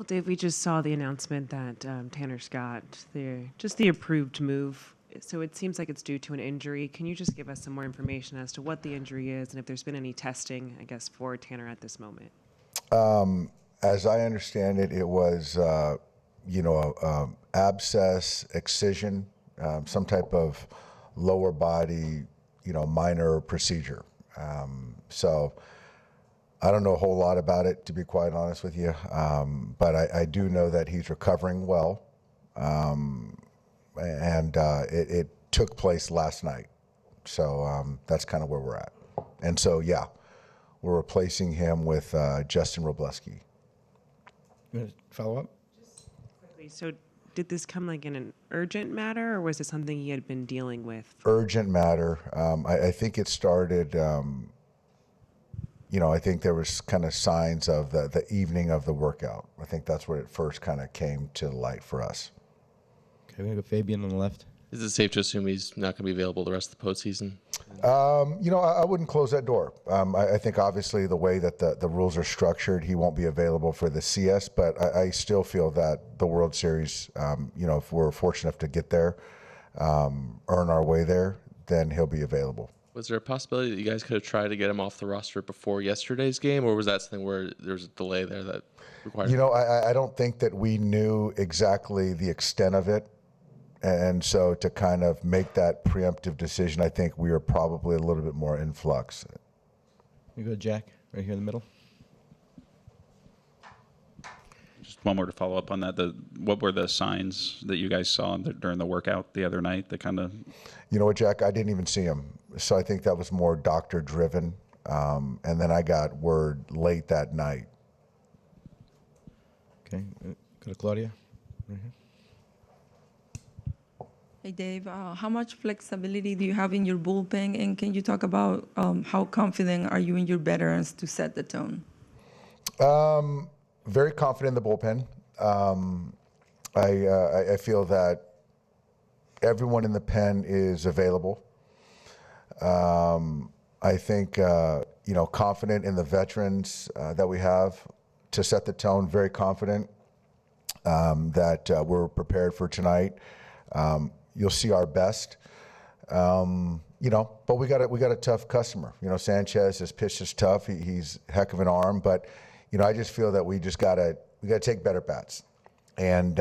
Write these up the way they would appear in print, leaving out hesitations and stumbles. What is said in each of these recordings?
Well, Dave, we just saw the announcement that Tanner Scott, the approved move. So it seems like it's due to an injury. Can you just give us some more information as to what the injury is and if there's been any testing, I guess, for Tanner at this moment? As I understand it, it was, abscess, excision, some type of lower body, minor procedure. So I don't know a whole lot about it, to be quite honest with you, but I do know that he's recovering well, and it took place last night. So that's kind of where we're at. And so, yeah, we're replacing him with Justin Wrobleski. You want to follow up? Just quickly, so did this come like in an urgent matter, or was it something he had been dealing with? Urgent matter. I think it started, I think there was kind of signs of the evening of the workout. I think that's where it first kind of came to light for us. Okay, we're going to go Fabian on the left. Is it safe to assume he's not going to be available the rest of the postseason? I wouldn't close that door. I think obviously the way that the rules are structured, he won't be available for the CS, but I still feel that the World Series, if we're fortunate enough to get there, earn our way there, then he'll be available. Was there a possibility that you guys could have tried to get him off the roster before yesterday's game, or was that something where there was a delay there that required? I don't think that we knew exactly the extent of it. And so to kind of make that preemptive decision, I think we are probably a little bit more in flux. We go Jack, right here in the middle. Just one more to follow up on that. What were the signs that you guys saw during the workout the other night that kind of... You know what, Jack? I didn't even see him. So I think that was more doctor-driven. And then I got word late that night. Okay, go to Claudia, right here. Hey, Dave, how much flexibility do you have in your bullpen? And can you talk about how confident are you in your veterans to set the tone? Very confident in the bullpen. I feel that everyone in the pen is available. I think, confident in the veterans that we have to set the tone, very confident that we're prepared for tonight. You'll see our best, but we got a tough customer. Sanchez has pitched us tough. He's a heck of an arm, but I just feel that we gotta take better bats, and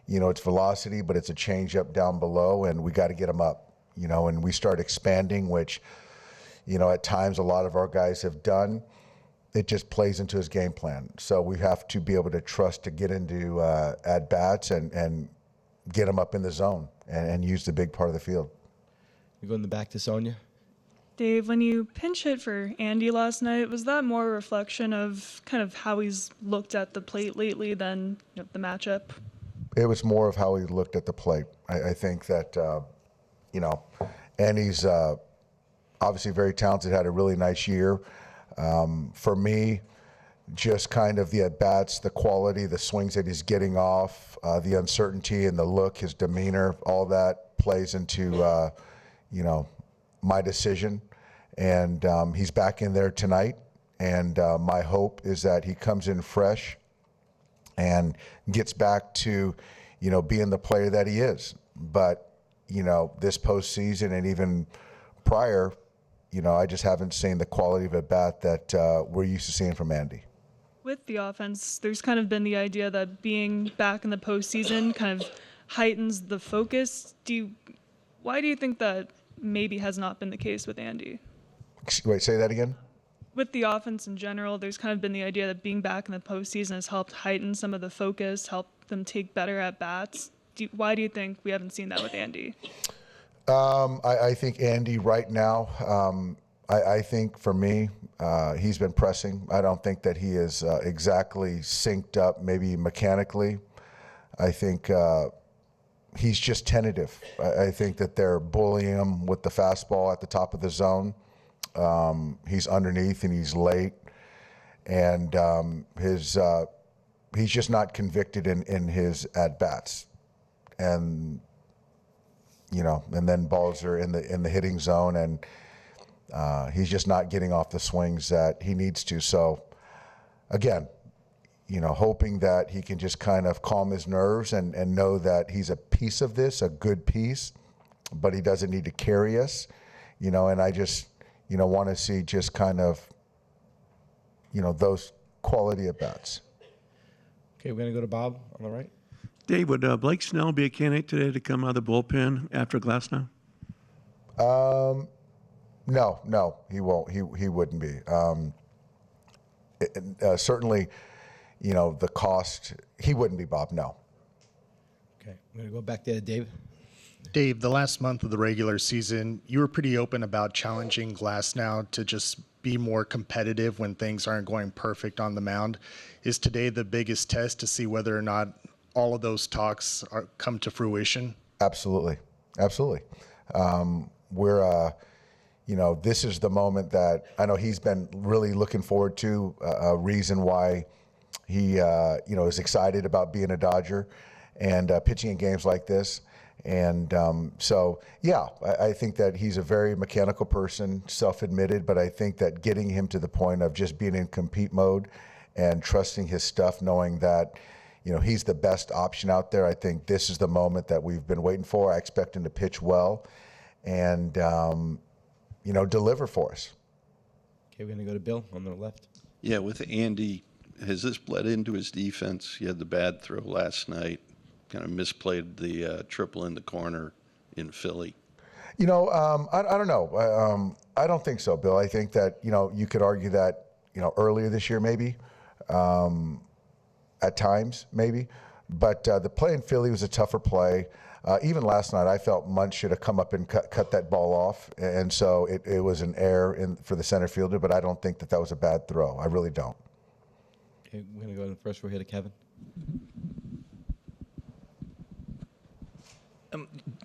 it's velocity, but it's a changeup down below, and we got to get him up. And we start expanding, which at times a lot of our guys have done. It just plays into his game plan. So we have to be able to trust to get into at bats and get him up in the zone and use the big part of the field. We go in the back to Sonia. Dave, when you pinch hit for Andy last night, was that more a reflection of kind of how he's looked at the plate lately than the matchup? It was more of how he looked at the plate. I think that, Andy's obviously very talented, had a really nice year. For me, just kind of the at-bats, the quality, the swings that he's getting off, the uncertainty and the look, his demeanor, all that plays into, my decision. And he's back in there tonight. And my hope is that he comes in fresh and gets back to, being the player that he is. But, this postseason and even prior, I just haven't seen the quality of at-bat that we're used to seeing from Andy. With the offense, there's kind of been the idea that being back in the postseason kind of heightens the focus. Why do you think that maybe has not been the case with Andy? Wait, say that again? With the offense in general, there's kind of been the idea that being back in the postseason has helped heighten some of the focus, help them take better at bats. Why do you think we haven't seen that with Andy? I think Andy right now, I think for me, he's been pressing. I don't think that he is exactly synced up, maybe mechanically. I think he's just tentative. I think that they're bullying him with the fastball at the top of the zone. He's underneath and he's late. And he's just not convicted in his at-bats. And and then balls are in the hitting zone, and he's just not getting off the swings that he needs to. So, again, hoping that he can just kind of calm his nerves and know that he's a piece of this, a good piece, but he doesn't need to carry us, and I just, want to see just kind of, those quality at bats. Okay, we're going to go to Bob on the right. Dave, would Blake Snell be a candidate today to come out of the bullpen after Glasnow? No, he won't. He wouldn't be. Certainly, the cost, he wouldn't be, Bob, no. Okay, I'm going to go back there to Dave. Dave, the last month of the regular season, you were pretty open about challenging Glasnow to just be more competitive when things aren't going perfect on the mound. Is today the biggest test to see whether or not all of those talks come to fruition? Absolutely. We're, this is the moment that I know he's been really looking forward to, a reason why he, is excited about being a Dodger and pitching in games like this. And I think that he's a very mechanical person, self-admitted, but I think that getting him to the point of just being in compete mode and trusting his stuff, knowing that, he's the best option out there, I think this is the moment that we've been waiting for. I expect him to pitch well and, deliver for us. Okay, we're going to go to Bill on the left. Yeah, with Andy, has this bled into his defense? He had the bad throw last night. Kind of misplayed the triple in the corner in Philly. I don't know. I don't think so, Bill. I think that, you could argue that, earlier this year maybe, at times maybe. But the play in Philly was a tougher play. Even last night, I felt Munch should have come up and cut that ball off. And so it was an error for the center fielder, but I don't think that was a bad throw. I really don't. Okay, we're going to go in the first row here to Kevin.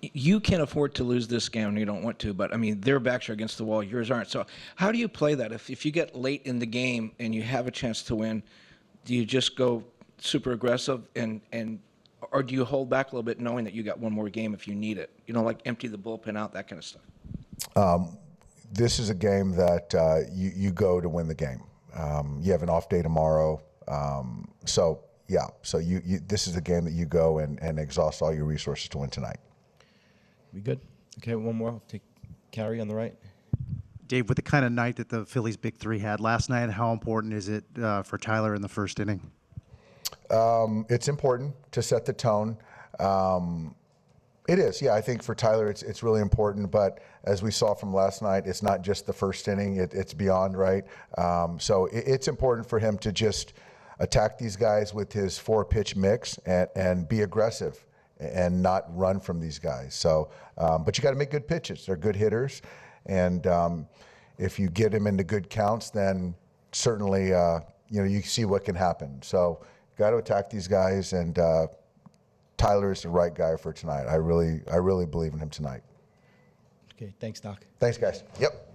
You can't afford to lose this game, and you don't want to, but, their backs are against the wall, yours aren't. So how do you play that? If you get late in the game and you have a chance to win, do you just go super aggressive or do you hold back a little bit knowing that you got one more game if you need it? Like empty the bullpen out, that kind of stuff. This is a game that you go to win the game. You have an off day tomorrow. So this is a game that you go and exhaust all your resources to win tonight. We good? Okay, one more. I'll take Carrie on the right. Dave, with the kind of night that the Phillies' big three had last night, how important is it for Tyler in the first inning? It's important to set the tone. It is, yeah. I think for Tyler, it's really important. But as we saw from last night, it's not just the first inning; it's beyond, right? So it's important for him to just attack these guys with his 4-pitch mix and be aggressive and not run from these guys. So, but you got to make good pitches. They're good hitters, and if you get him into good counts, then certainly you see what can happen. So, got to attack these guys, and Tyler is the right guy for tonight. I really believe in him tonight. Okay, thanks, Doc. Thanks, guys. Yep.